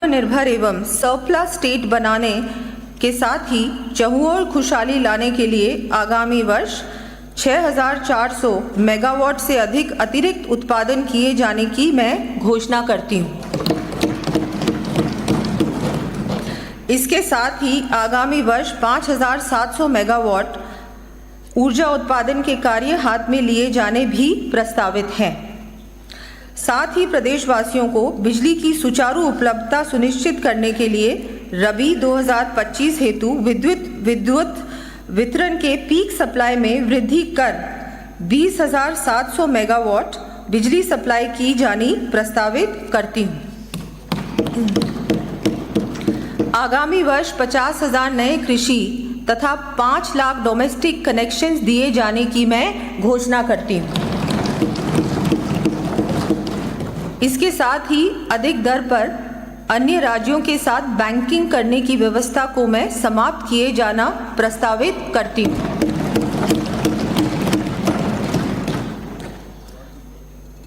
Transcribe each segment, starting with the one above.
निर्भर एवं surplus state बनाने के साथ ही चहुओर खुशहाली लाने के लिए आगामी वर्ष 6,400 मेगावाट से अधिक अतिरिक्त उत्पादन किए जाने की मैं घोषणा करती हूँ। इसके साथ ही आगामी वर्ष 5,700 मेगावाट ऊर्जा उत्पादन के कार्य हाथ में लिए जाने भी प्रस्तावित हैं। साथ ही प्रदेशवासियों को बिजली की सुचारू उपलब्धता सुनिश्चित करने के लिए रबी 2025 हेतु विद्युत वितरण के पीक सप्लाई में वृद्धि कर 20,700 मेगावाट बिजली सप्लाई की जानी प्रस्तावित करती हूँ। आगामी वर्ष 50,000 नए कृषि तथा 5 लाख डोमेस्टिक कनेक्शंस दिए जाने की मैं घोषणा करती हूँ। इसके साथ ही अधिक दर पर अन्य राज्यों के साथ बैंकिंग करने की व्यवस्था को मैं समाप्त किए जाना प्रस्तावित करती हूँ।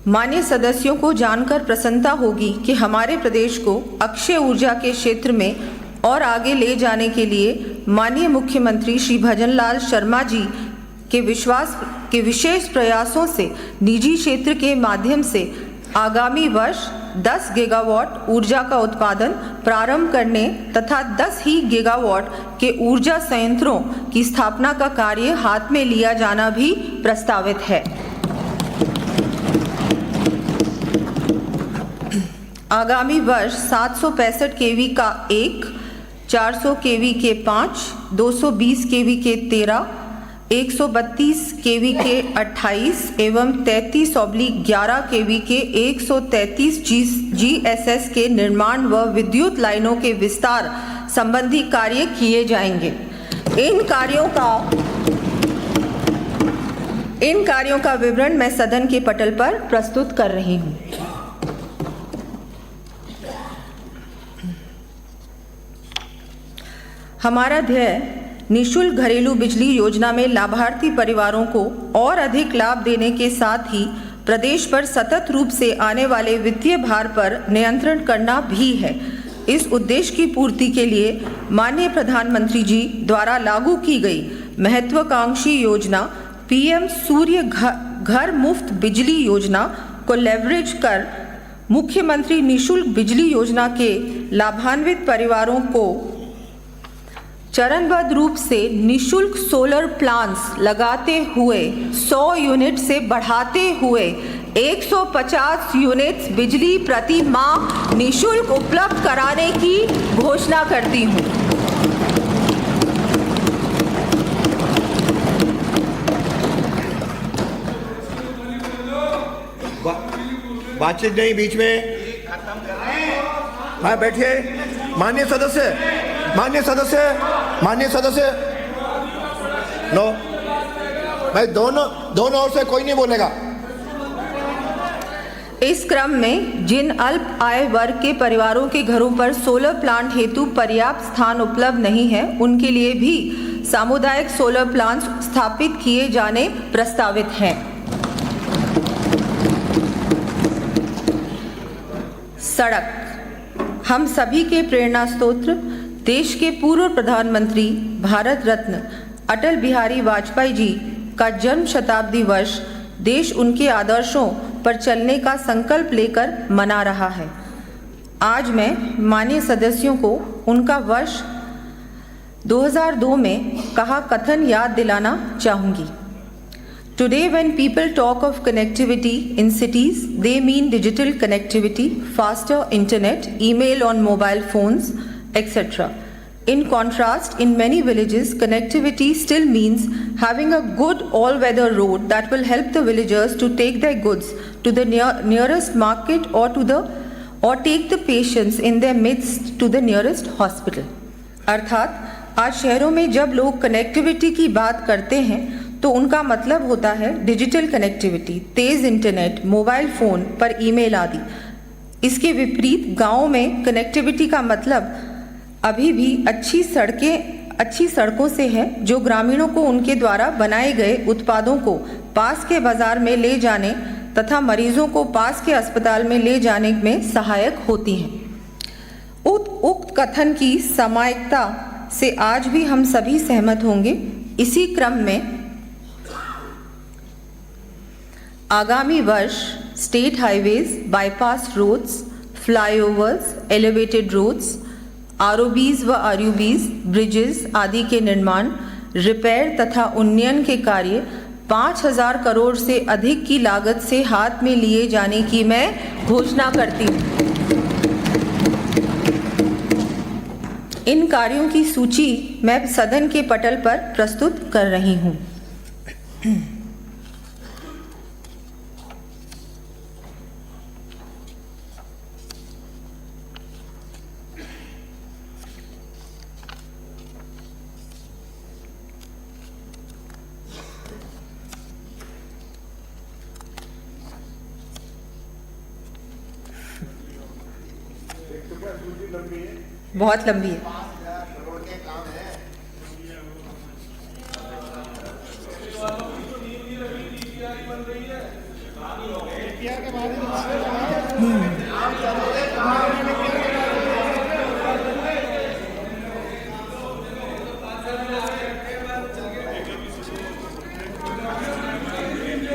मान्य सदस्यों को जानकर प्रसन्नता होगी कि हमारे प्रदेश को अक्षय ऊर्जा के क्षेत्र में और आगे ले जाने के लिए माननीय मुख्यमंत्री श्री भजनलाल शर्मा जी के विशेष प्रयासों से निजी क्षेत्र के माध्यम से आगामी वर्ष 10 गीगावाट ऊर्जा का उत्पादन प्रारंभ करने तथा 10 ही गीगावाट के ऊर्जा संयंत्रों की स्थापना का कार्य हाथ में लिया जाना भी प्रस्तावित है। आगामी वर्ष 765 केवी का 1, 400 केवी के 5, 220 केवी के 13, 132 केवी के 28 एवं 33/11 केवी के 133 GSS के निर्माण व विद्युत लाइनों के विस्तार संबंधी कार्य किए जाएंगे। इन कार्यों का विवरण मैं सदन के पटल पर प्रस्तुत कर रही हूँ। हमारा ध्येय निःशुल्क घरेलू बिजली योजना में लाभार्थी परिवारों को और अधिक लाभ देने के साथ ही प्रदेश पर सतत रूप से आने वाले वित्तीय भार पर नियंत्रण करना भी है। इस उद्देश्य की पूर्ति के लिए माननीय प्रधानमंत्री जी द्वारा लागू की गई महत्वाकांक्षी योजना PM सूर्य घर मुफ्त बिजली योजना को लेवरेज कर मुख्यमंत्री निःशुल्क बिजली योजना के लाभान्वित परिवारों को चरणबद्ध रूप से निःशुल्क सोलर प्लांट्स लगाते हुए 100 यूनिट से बढ़ाते हुए 150 यूनिट्स बिजली प्रति माह निःशुल्क उपलब्ध कराने की घोषणा करती हूँ। बातचीत नहीं बीच में। हाँ बैठिए। माननीय सदस्य नो भाई, दोनों ओर से कोई नहीं बोलेगा। इस क्रम में जिन अल्प आय वर्ग के परिवारों के घरों पर सोलर प्लांट हेतु पर्याप्त स्थान उपलब्ध नहीं है, उनके लिए भी सामुदायिक सोलर प्लांट स्थापित किए जाने प्रस्तावित हैं। सड़क हम सभी के प्रेरणा स्रोत देश के पूर्व प्रधानमंत्री भारत रत्न अटल बिहारी वाजपेयी जी का जन्म शताब्दी वर्ष देश उनके आदर्शों पर चलने का संकल्प लेकर मना रहा है। आज मैं माननीय सदस्यों को उनका वर्ष 2002 में कहा कथन याद दिलाना चाहूँगी। Today when people talk of connectivity in cities, they mean digital connectivity, faster internet, email on mobile phones, etc. In contrast, in many villages, connectivity still means having a good all-weather road that will help the villagers to take their goods to the nearest market or take the patients in their midst to the nearest hospital. अर्थात आज शहरों में जब लोग connectivity की बात करते हैं तो उनका मतलब होता है डिजिटल कनेक्टिविटी, तेज इंटरनेट, मोबाइल फोन पर ईमेल आदि। इसके विपरीत गांवों में कनेक्टिविटी का मतलब अभी भी अच्छी सड़कों से है, जो ग्रामीणों को उनके द्वारा बनाए गए उत्पादों को पास के बाजार में ले जाने तथा मरीजों को पास के अस्पताल में ले जाने में सहायक होती हैं। उक्त कथन की सामयिकता से आज भी हम सभी सहमत होंगे। इसी क्रम में आगामी वर्ष state highways, bypass roads, flyovers, elevated roads, ROBs व आरयूबीज, ब्रिजेस आदि के निर्माण, रिपेयर तथा उन्नयन के कार्य 5,000 करोड़ से अधिक की लागत से हाथ में लिए जाने की मैं घोषणा करती हूँ। इन कार्यों की सूची मैं सदन के पटल पर प्रस्तुत कर रही हूँ। बहुत लंबी है।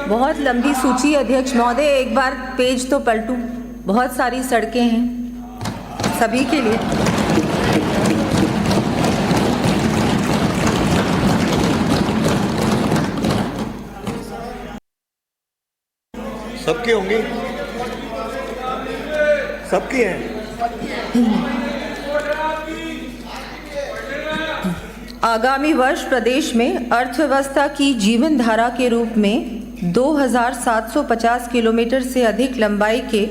बहुत लंबी सूची अध्यक्ष महोदय, एक बार पेज तो पलटूं। बहुत सारी सड़कें हैं सभी के लिए। सबकी होंगी, सबकी हैं। आगामी वर्ष प्रदेश में अर्थव्यवस्था की जीवन धारा के रूप में 2,750 किलोमीटर से अधिक लंबाई के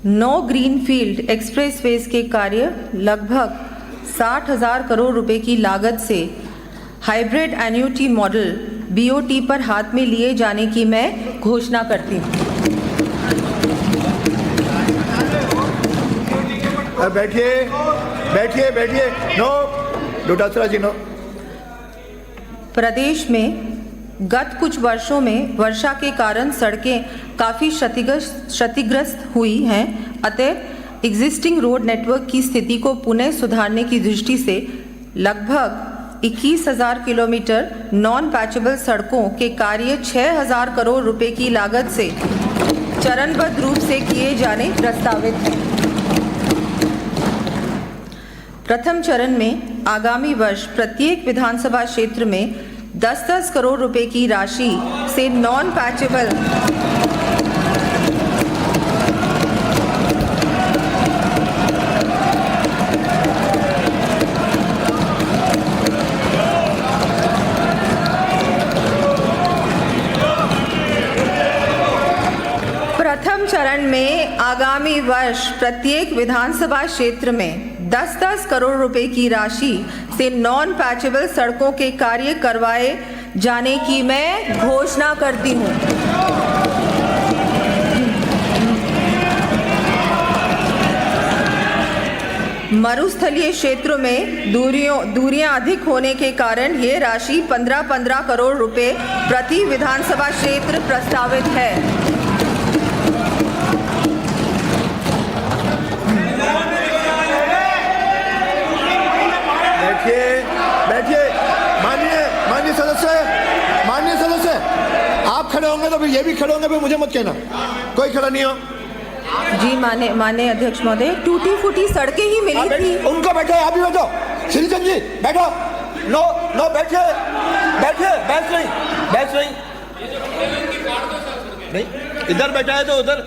9 ग्रीनफील्ड एक्सप्रेसवेज के कार्य लगभग 60,000 करोड़ रुपए की लागत से हाइब्रिड एन्युटी मॉडल बीओटी पर हाथ में लिए जाने की मैं घोषणा करती हूँ। बैठिए बैठिए बैठिए। नो डोटासरा जी, नो। प्रदेश में गत कुछ वर्षों में वर्षा के कारण सड़कें काफ़ी क्षतिग्रस्त हुई हैं। अतः एग्जिस्टिंग रोड नेटवर्क की स्थिति को पुनः सुधारने की दृष्टि से लगभग 21,000 किलोमीटर नॉन पैचेबल सड़कों के कार्य 6,000 करोड़ रुपए की लागत से चरणबद्ध रूप से किए जाने प्रस्तावित हैं। प्रथम चरण में आगामी वर्ष प्रत्येक विधानसभा क्षेत्र में 10-10 करोड़ रुपए की राशि से नॉन पैचेबल प्रथम चरण में आगामी वर्ष प्रत्येक विधानसभा क्षेत्र में 10-10 करोड़ रुपए की राशि से नॉन पैचेबल सड़कों के कार्य करवाए जाने की मैं घोषणा करती हूँ। मरुस्थलीय क्षेत्रों में दूरियां अधिक होने के कारण ये राशि 15-15 करोड़ रुपए प्रति विधानसभा क्षेत्र प्रस्तावित है। बैठिए। माननीय सदस्य, आप खड़े होंगे तो फिर ये भी खड़े होंगे, फिर मुझे मत कहना कोई खड़ा नहीं हो। जी माननीय अध्यक्ष महोदय, टूटी फूटी सड़कें ही मिली थी। उनको बैठो, आप भी बैठो। श्रीचंद जी बैठो। नो बैठिए। बैठ नहीं, इधर बैठा है तो उधर।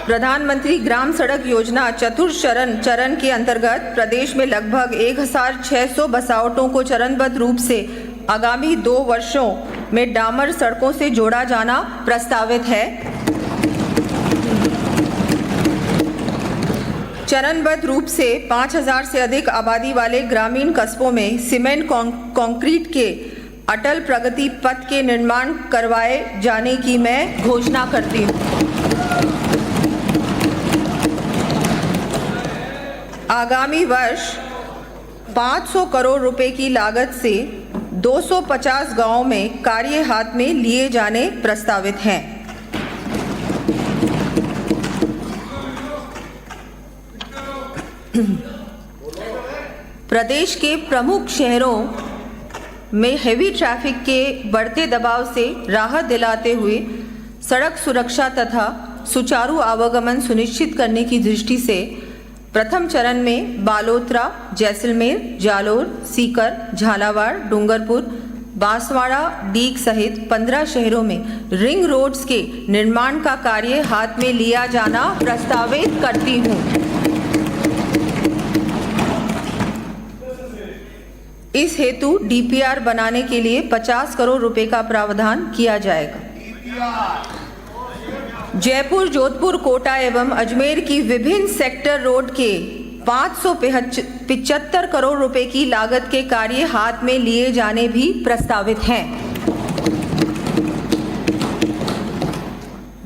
प्रधानमंत्री ग्राम सड़क योजना चतुर्थ चरण के अंतर्गत प्रदेश में लगभग 1,600 बसावटों को चरणबद्ध रूप से आगामी 2 वर्षों में डामर सड़कों से जोड़ा जाना प्रस्तावित है। चरणबद्ध रूप से 5,000 से अधिक आबादी वाले ग्रामीण कस्बों में सीमेंट कंक्रीट के अटल प्रगति पथ के निर्माण करवाए जाने की मैं घोषणा करती हूँ। आगामी वर्ष 500 करोड़ रुपए की लागत से 250 गांवों में कार्य हाथ में लिए जाने प्रस्तावित हैं। प्रदेश के प्रमुख शहरों में हेवी ट्रैफिक के बढ़ते दबाव से राहत दिलाते हुए सड़क सुरक्षा तथा सुचारू आवागमन सुनिश्चित करने की दृष्टि से प्रथम चरण में बालोतरा, जैसलमेर, जालोर, सीकर, झालावाड़, डूंगरपुर, बांसवाड़ा, डीग सहित 15 शहरों में रिंग रोड्स के निर्माण का कार्य हाथ में लिया जाना प्रस्तावित करती हूँ। इस हेतु डीपीआर बनाने के लिए 50 करोड़ रुपए का प्रावधान किया जाएगा। जयपुर, जोधपुर, कोटा एवं अजमेर की विभिन्न सेक्टर रोड के 575 करोड़ रुपए की लागत के कार्य हाथ में लिए जाने भी प्रस्तावित हैं।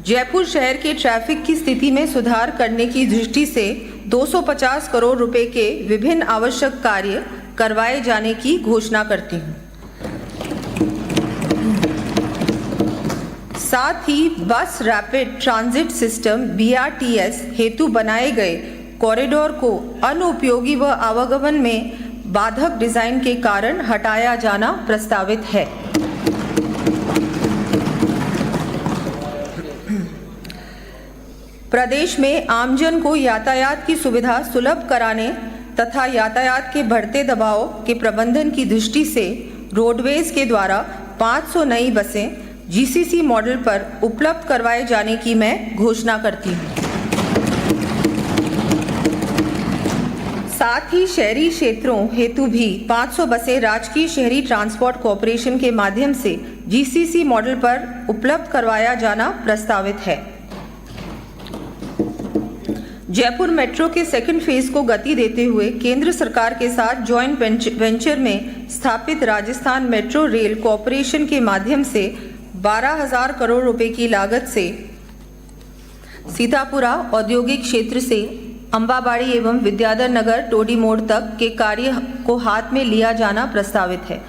जयपुर शहर के ट्रैफिक की स्थिति में सुधार करने की दृष्टि से 250 करोड़ रुपए के विभिन्न आवश्यक कार्य करवाए जाने की घोषणा करती हूँ। साथ ही बस रैपिड ट्रांजिट सिस्टम BRTS हेतु बनाए गए कॉरिडोर को अनुपयोगी व आवागमन में बाधक डिजाइन के कारण हटाया जाना प्रस्तावित है। प्रदेश में आमजन को यातायात की सुविधा सुलभ कराने तथा यातायात के बढ़ते दबाव के प्रबंधन की दृष्टि से रोडवेज के द्वारा 500 नई बसें GCC मॉडल पर उपलब्ध करवाए जाने की मैं घोषणा करती हूँ। साथ ही शहरी क्षेत्रों हेतु भी 500 बसें राजकीय शहरी ट्रांसपोर्ट कॉरपोरेशन के माध्यम से GCC मॉडल पर उपलब्ध करवाया जाना प्रस्तावित है। जयपुर मेट्रो के सेकंड फेज को गति देते हुए केंद्र सरकार के साथ जॉइंट वेंचर में स्थापित राजस्थान मेट्रो रेल कॉरपोरेशन के माध्यम से 12,000 करोड़ रुपए की लागत से सीतापुरा औद्योगिक क्षेत्र से अंबाबाड़ी एवं विद्याधर नगर टोडी मोड़ तक के कार्य को हाथ में लिया जाना प्रस्तावित है।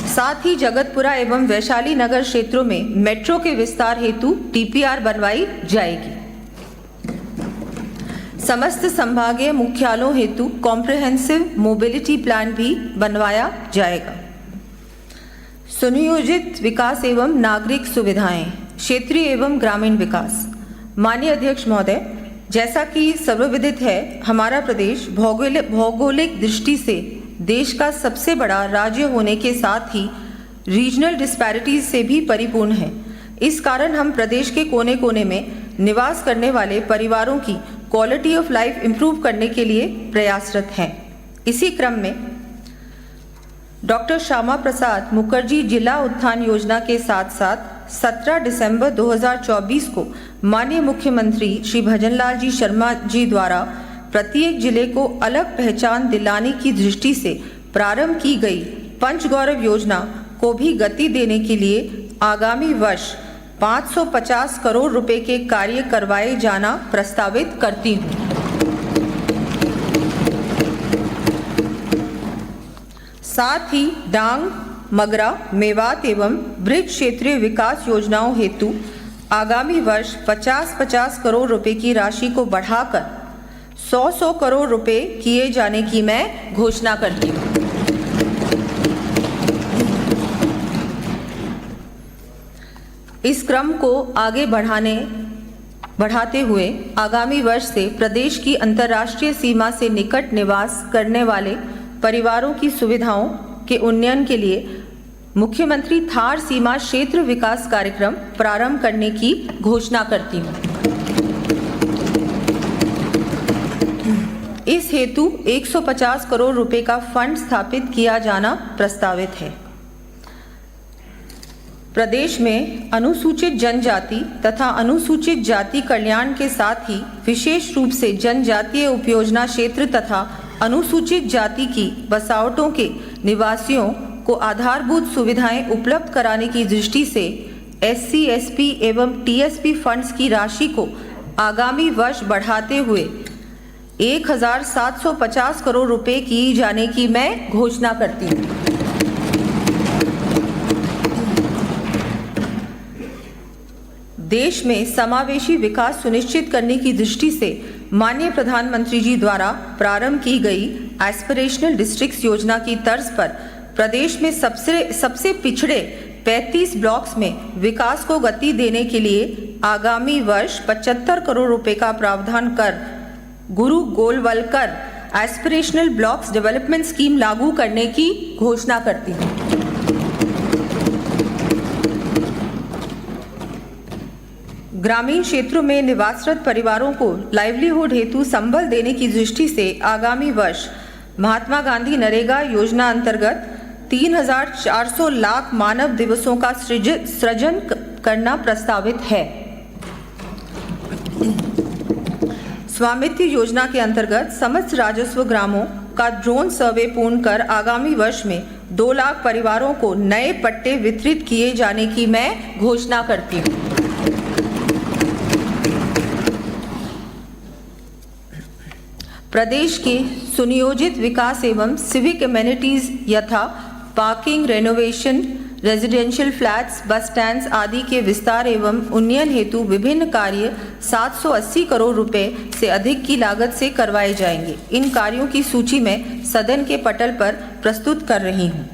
साथ ही जगतपुरा एवं वैशाली नगर क्षेत्रों में मेट्रो के विस्तार हेतु DPR बनवाई जाएगी। समस्त संभागीय मुख्यालयों हेतु कॉम्प्रिहेंसिव मोबिलिटी प्लान भी बनवाया जाएगा। सुनियोजित विकास एवं नागरिक सुविधाएं, क्षेत्रीय एवं ग्रामीण विकास। माननीय अध्यक्ष महोदय, जैसा कि सर्वविदित है, हमारा प्रदेश भौगोलिक दृष्टि से देश का सबसे बड़ा राज्य होने के साथ ही रीजनल डिस्पैरिटीज से भी परिपूर्ण है। इस कारण हम प्रदेश के कोने कोने में निवास करने वाले परिवारों की क्वालिटी ऑफ लाइफ इंप्रूव करने के लिए प्रयासरत हैं। इसी क्रम में डॉक्टर श्यामा प्रसाद मुखर्जी जिला उत्थान योजना के साथ साथ 17 दिसंबर 2024 को माननीय मुख्यमंत्री श्री भजनलाल जी शर्मा जी द्वारा प्रत्येक जिले को अलग पहचान दिलाने की दृष्टि से प्रारंभ की गई पंचगौरव योजना को भी गति देने के लिए आगामी वर्ष 550 करोड़ रुपए के कार्य करवाए जाना प्रस्तावित करती हूँ। साथ ही डांग, मगरा, मेवात एवं ब्रिज क्षेत्रीय विकास योजनाओं हेतु आगामी वर्ष 50-50 करोड़ रुपए की राशि को बढ़ाकर 100 करोड़ रुपए किए जाने की मैं घोषणा करती हूँ। इस क्रम को आगे बढ़ाते हुए आगामी वर्ष से प्रदेश की अंतर्राष्ट्रीय सीमा से निकट निवास करने वाले परिवारों की सुविधाओं के उन्नयन के लिए मुख्यमंत्री थार सीमा क्षेत्र विकास कार्यक्रम प्रारंभ करने की घोषणा करती हूँ। इस हेतु 150 करोड़ रुपए का फंड स्थापित किया जाना प्रस्तावित है। प्रदेश में अनुसूचित जनजाति तथा अनुसूचित जाति कल्याण के साथ ही विशेष रूप से जनजातीय उपयोजना क्षेत्र तथा अनुसूचित जाति की बसावटों के निवासियों को आधारभूत सुविधाएं उपलब्ध कराने की दृष्टि से SC, SP एवं TSP फंड्स की राशि को आगामी वर्ष बढ़ाते हुए 1,750 करोड़ रुपए की जाने की मैं घोषणा करती हूँ। देश में समावेशी विकास सुनिश्चित करने की दृष्टि से माननीय प्रधानमंत्री जी द्वारा प्रारंभ की गई एस्पिरेशनल डिस्ट्रिक्ट्स योजना की तर्ज पर प्रदेश में सबसे पिछड़े 35 ब्लॉक्स में विकास को गति देने के लिए आगामी वर्ष 75 करोड़ रुपए का प्रावधान कर गुरु Golwalkar aspirational blocks development scheme लागू करने की घोषणा करती हूँ। ग्रामीण क्षेत्रों में निवासरत परिवारों को लाइवलीहुड हेतु संबल देने की दृष्टि से आगामी वर्ष महात्मा गांधी नरेगा योजना अंतर्गत 3,400 लाख मानव दिवसों का सृजन करना प्रस्तावित है। स्वामित्व योजना के अंतर्गत समस्त राजस्व ग्रामों का ड्रोन सर्वे पूर्ण कर आगामी वर्ष में 2 लाख परिवारों को नए पट्टे वितरित किए जाने की मैं घोषणा करती हूँ। प्रदेश के सुनियोजित विकास एवं सिविक एमेनिटीज यथा पार्किंग, रेनोवेशन, रेजिडेंशियल फ्लैट्स, बस स्टैंड्स आदि के विस्तार एवं उन्नयन हेतु विभिन्न कार्य 780 करोड़ रुपए से अधिक की लागत से करवाए जाएंगे। इन कार्यों की सूची में सदन के पटल पर प्रस्तुत कर रही हूँ।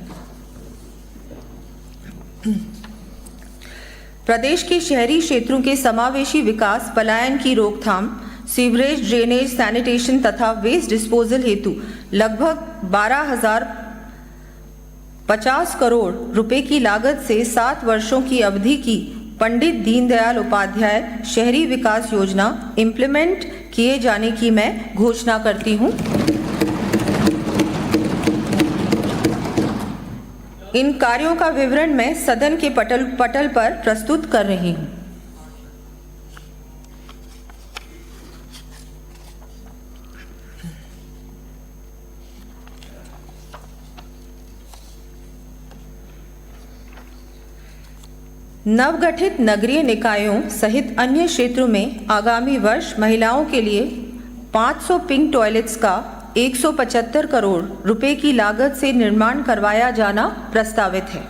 प्रदेश के शहरी क्षेत्रों के समावेशी विकास, पलायन की रोकथाम, सीवरेज, ड्रेनेज, सैनिटेशन तथा वेस्ट डिस्पोजल हेतु लगभग 12,050 करोड़ रुपए की लागत से 7 वर्षों की अवधि की पंडित दीनदयाल उपाध्याय शहरी विकास योजना इम्प्लीमेंट किए जाने की मैं घोषणा करती हूँ। इन कार्यों का विवरण मैं सदन के पटल पर प्रस्तुत कर रही हूँ। नवगठित नगरीय निकायों सहित अन्य क्षेत्रों में आगामी वर्ष महिलाओं के लिए 500 पिंक टॉयलेट्स का 175 करोड़ रुपए की लागत से निर्माण करवाया जाना प्रस्तावित है।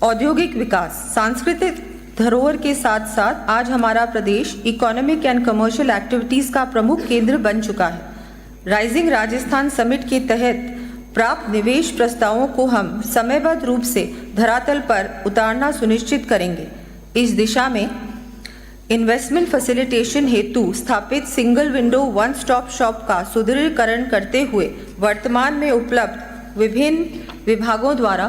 औद्योगिक विकास, सांस्कृतिक धरोहर के साथ साथ आज हमारा प्रदेश इकोनॉमिक एंड कमर्शियल एक्टिविटीज का प्रमुख केंद्र बन चुका है। राइजिंग राजस्थान समिट के तहत प्राप्त निवेश प्रस्तावों को हम समयबद्ध रूप से धरातल पर उतारना सुनिश्चित करेंगे। इस दिशा में इन्वेस्टमेंट फैसिलिटेशन हेतु स्थापित single window one stop shop का सुदृढ़ीकरण करते हुए वर्तमान में उपलब्ध विभिन्न विभागों द्वारा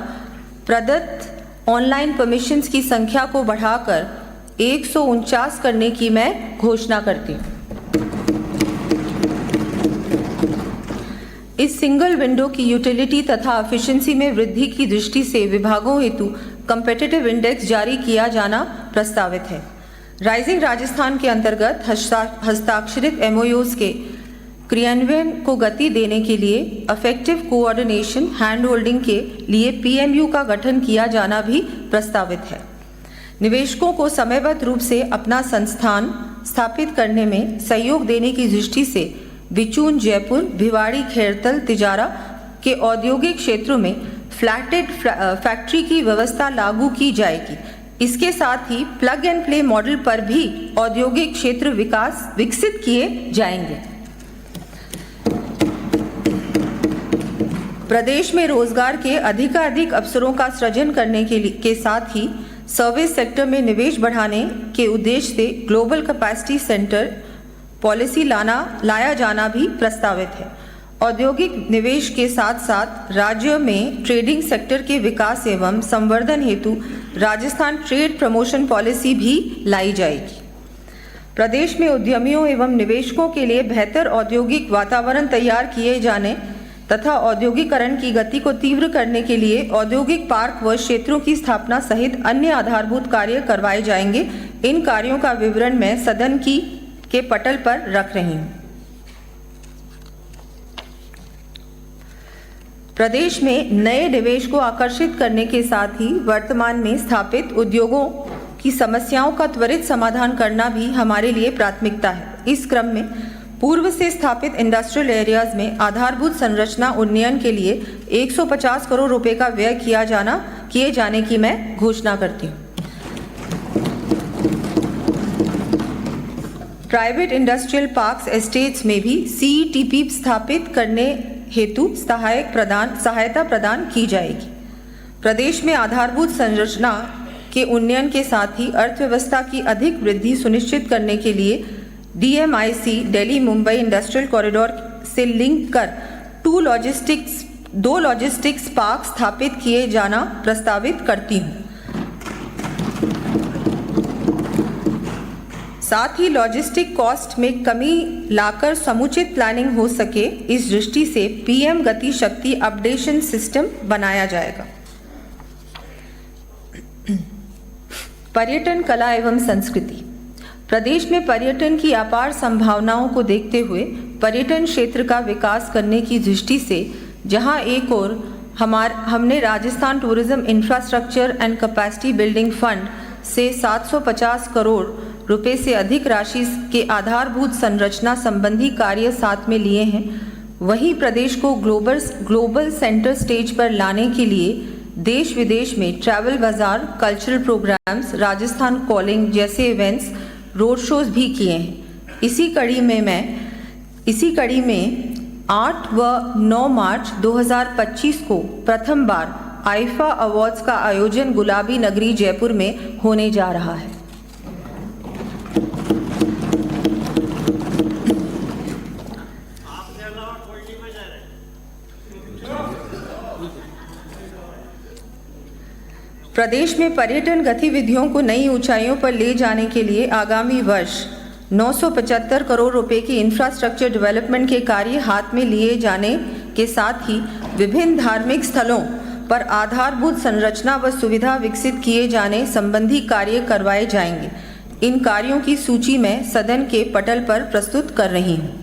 प्रदत्त ऑनलाइन परमिशंस की संख्या को बढ़ाकर 149 करने की मैं घोषणा करती हूँ। इस सिंगल विंडो की यूटिलिटी तथा एफिशिएंसी में वृद्धि की दृष्टि से विभागों हेतु कंपेटिटिव इंडेक्स जारी किया जाना प्रस्तावित है। राइजिंग राजस्थान के अंतर्गत हस्ताक्षरित एमओयूज के क्रियान्वयन को गति देने के लिए इफेक्टिव कोऑर्डिनेशन हैंड होल्डिंग के लिए पीएमयू का गठन किया जाना भी प्रस्तावित है। निवेशकों को समयबद्ध रूप से अपना संस्थान स्थापित करने में सहयोग देने की दृष्टि से बिचून, जयपुर, भिवाड़ी, खैरतल, तिजारा के औद्योगिक क्षेत्रों में फ्लैटेड फैक्ट्री की व्यवस्था लागू की जाएगी। इसके साथ ही प्लग एंड प्ले मॉडल पर भी औद्योगिक क्षेत्र विकसित किए जाएंगे। प्रदेश में रोजगार के अधिकाधिक अवसरों का सृजन करने के साथ ही सर्विस सेक्टर में निवेश बढ़ाने के उद्देश्य से ग्लोबल कैपेसिटी सेंटर पॉलिसी लाया जाना भी प्रस्तावित है। औद्योगिक निवेश के साथ साथ राज्य में ट्रेडिंग सेक्टर के विकास एवं संवर्धन हेतु राजस्थान ट्रेड प्रमोशन पॉलिसी भी लाई जाएगी। प्रदेश में उद्यमियों एवं निवेशकों के लिए बेहतर औद्योगिक वातावरण तैयार किए जाने तथा औद्योगिकरण की गति को तीव्र करने के लिए औद्योगिक पार्क व क्षेत्रों की स्थापना सहित अन्य आधारभूत कार्य करवाए जाएंगे। इन कार्यों का विवरण मैं सदन के पटल पर रख रही हूं। प्रदेश में नए निवेश को आकर्षित करने के साथ ही वर्तमान में स्थापित उद्योगों की समस्याओं का त्वरित समाधान करना भी हमारे लिए प्राथमिकता है। इस क्रम में पूर्व से स्थापित इंडस्ट्रियल एरियाज में आधारभूत संरचना उन्नयन के लिए 150 करोड़ रुपए का व्यय किए जाने की मैं घोषणा करती हूँ। प्राइवेट इंडस्ट्रियल पार्क्स एस्टेट्स में भी CETP स्थापित करने हेतु सहायता प्रदान की जाएगी। प्रदेश में आधारभूत संरचना के उन्नयन के साथ ही अर्थव्यवस्था की अधिक वृद्धि सुनिश्चित करने के लिए DMIC Delhi Mumbai industrial corridor से लिंक कर दो लॉजिस्टिक्स पार्क स्थापित किए जाना प्रस्तावित करती हूँ। साथ ही लॉजिस्टिक कॉस्ट में कमी लाकर समुचित प्लानिंग हो सके, इस दृष्टि से PM गति शक्ति अपडेशन सिस्टम बनाया जाएगा। पर्यटन, कला एवं संस्कृति। प्रदेश में पर्यटन की अपार संभावनाओं को देखते हुए पर्यटन क्षेत्र का विकास करने की दृष्टि से जहां एक ओर हमने Rajasthan tourism infrastructure and capacity building fund से 750 करोड़ रुपए से अधिक राशि के आधारभूत संरचना संबंधी कार्य साथ में लिए हैं, वहीं प्रदेश को ग्लोबल सेंटर स्टेज पर लाने के लिए देश विदेश में ट्रैवल बाजार, कल्चरल प्रोग्राम्स, राजस्थान कॉलिंग जैसे इवेंट्स, रोड शोज भी किए हैं। इसी कड़ी में 8 व 9 मार्च 2025 को प्रथम बार आईफा अवार्ड्स का आयोजन गुलाबी नगरी जयपुर में होने जा रहा है। प्रदेश में पर्यटन गतिविधियों को नई ऊंचाइयों पर ले जाने के लिए आगामी वर्ष 975 करोड़ रुपए की इंफ्रास्ट्रक्चर डेवलपमेंट के कार्य हाथ में लिए जाने के साथ ही विभिन्न धार्मिक स्थलों पर आधारभूत संरचना व सुविधा विकसित किए जाने संबंधी कार्य करवाए जाएंगे। इन कार्यों की सूची मैं सदन के पटल पर प्रस्तुत कर रही हूँ।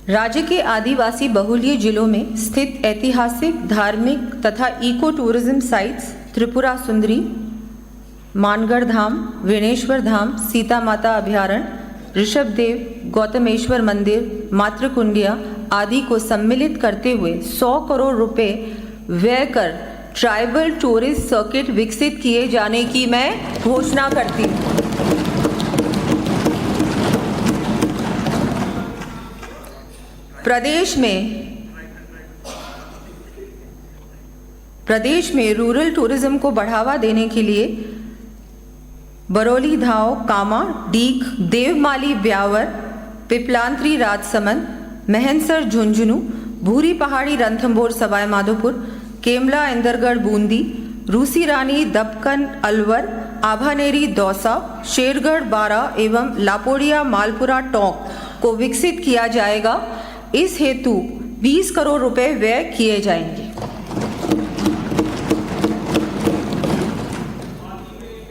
राज्य के आदिवासी बहुल्य जिलों में स्थित ऐतिहासिक, धार्मिक तथा eco tourism sites Tripura Sundari, Mangarh धाम, वेणेश्वर धाम, सीता माता अभयारण्य, ऋषभदेव, गौतमेश्वर मंदिर, मातृकुंडिया आदि को सम्मिलित करते हुए 100 करोड़ रुपए व्यय कर ट्राइबल टूरिस्ट सर्किट विकसित किए जाने की मैं घोषणा करती हूँ। प्रदेश में रूरल टूरिज्म को बढ़ावा देने के लिए बरौली धाव, कामा, डीग, देवमाली ब्यावर, पिपलांत्री राजसमंद, महनसर झुंझुनू, भूरी पहाड़ी रणथंभौर सवाई माधोपुर, केमला इंदरगढ़ बूंदी, रूसी रानी दबकन अलवर, आभानेरी दौसा, शेरगढ़ बारा एवं लापोड़िया मालपुरा टोंक को विकसित किया जाएगा। इस हेतु 20 करोड़ रुपए व्यय किए जाएंगे।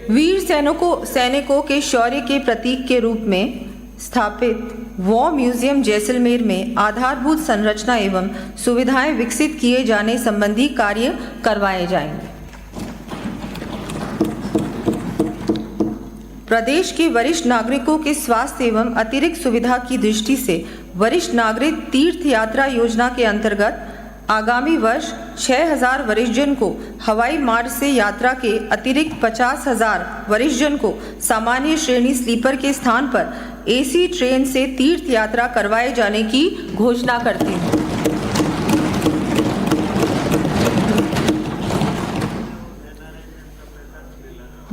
वीर सैनिकों के शौर्य के प्रतीक के रूप में स्थापित वॉर म्यूजियम जैसलमेर में आधारभूत संरचना एवं सुविधाएं विकसित किए जाने संबंधी कार्य करवाए जाएंगे। प्रदेश के वरिष्ठ नागरिकों के स्वास्थ्य एवं अतिरिक्त सुविधा की दृष्टि से वरिष्ठ नागरिक तीर्थ यात्रा योजना के अंतर्गत आगामी वर्ष 6,000 वरिष्ठजन को हवाई मार्ग से यात्रा के अतिरिक्त 50,000 वरिष्ठजन को सामान्य श्रेणी स्लीपर के स्थान पर AC ट्रेन से तीर्थ यात्रा करवाए जाने की घोषणा करती हूँ।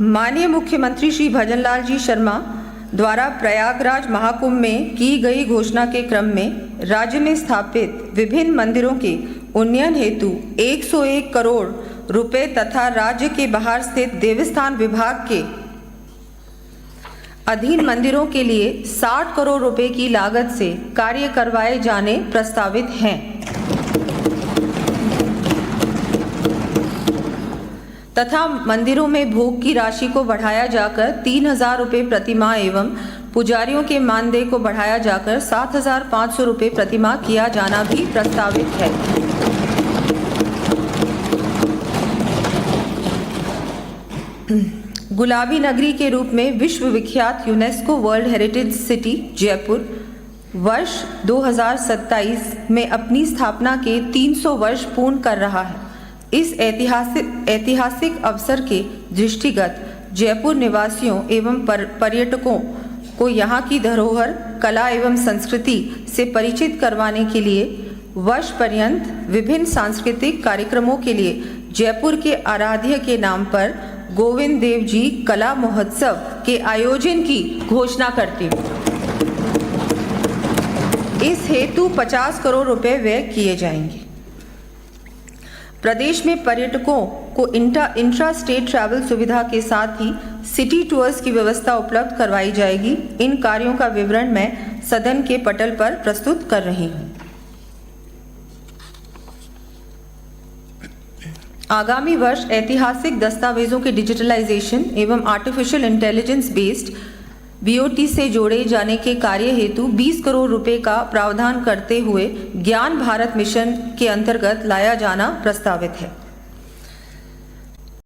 माननीय मुख्यमंत्री श्री भजनलाल जी शर्मा द्वारा प्रयागराज महाकुंभ में की गई घोषणा के क्रम में राज्य में स्थापित विभिन्न मंदिरों के उन्नयन हेतु 101 करोड़ रुपए तथा राज्य के बाहर स्थित देवस्थान विभाग के अधीन मंदिरों के लिए 60 करोड़ रुपए की लागत से कार्य करवाए जाने प्रस्तावित हैं तथा मंदिरों में भोग की राशि को बढ़ाया जाकर 3,000 रुपये प्रतिमाह एवं पुजारियों के मानदेय को बढ़ाया जाकर 7,500 रुपये प्रतिमाह किया जाना भी प्रस्तावित है। गुलाबी नगरी के रूप में विश्व विख्यात UNESCO world heritage city Jaipur वर्ष 2027 में अपनी स्थापना के 300 वर्ष पूर्ण कर रहा है। इस ऐतिहासिक अवसर के दृष्टिगत जयपुर निवासियों एवं पर्यटकों को यहाँ की धरोहर, कला एवं संस्कृति से परिचित करवाने के लिए वर्ष पर्यंत विभिन्न सांस्कृतिक कार्यक्रमों के लिए जयपुर के आराध्य के नाम पर गोविंद देव जी कला महोत्सव के आयोजन की घोषणा करती हूँ। इस हेतु 50 करोड़ रुपए व्यय किए जाएंगे। प्रदेश में पर्यटकों को इंट्रा स्टेट ट्रैवल सुविधा के साथ ही सिटी टूर्स की व्यवस्था उपलब्ध करवाई जाएगी। इन कार्यों का विवरण मैं सदन के पटल पर प्रस्तुत कर रही हूँ। आगामी वर्ष ऐतिहासिक दस्तावेजों के डिजिटलाइजेशन एवं आर्टिफिशियल इंटेलिजेंस बेस्ड BOT से जोड़े जाने के कार्य हेतु 20 करोड़ रुपए का प्रावधान करते हुए ज्ञान भारत मिशन के अंतर्गत लाया जाना प्रस्तावित है।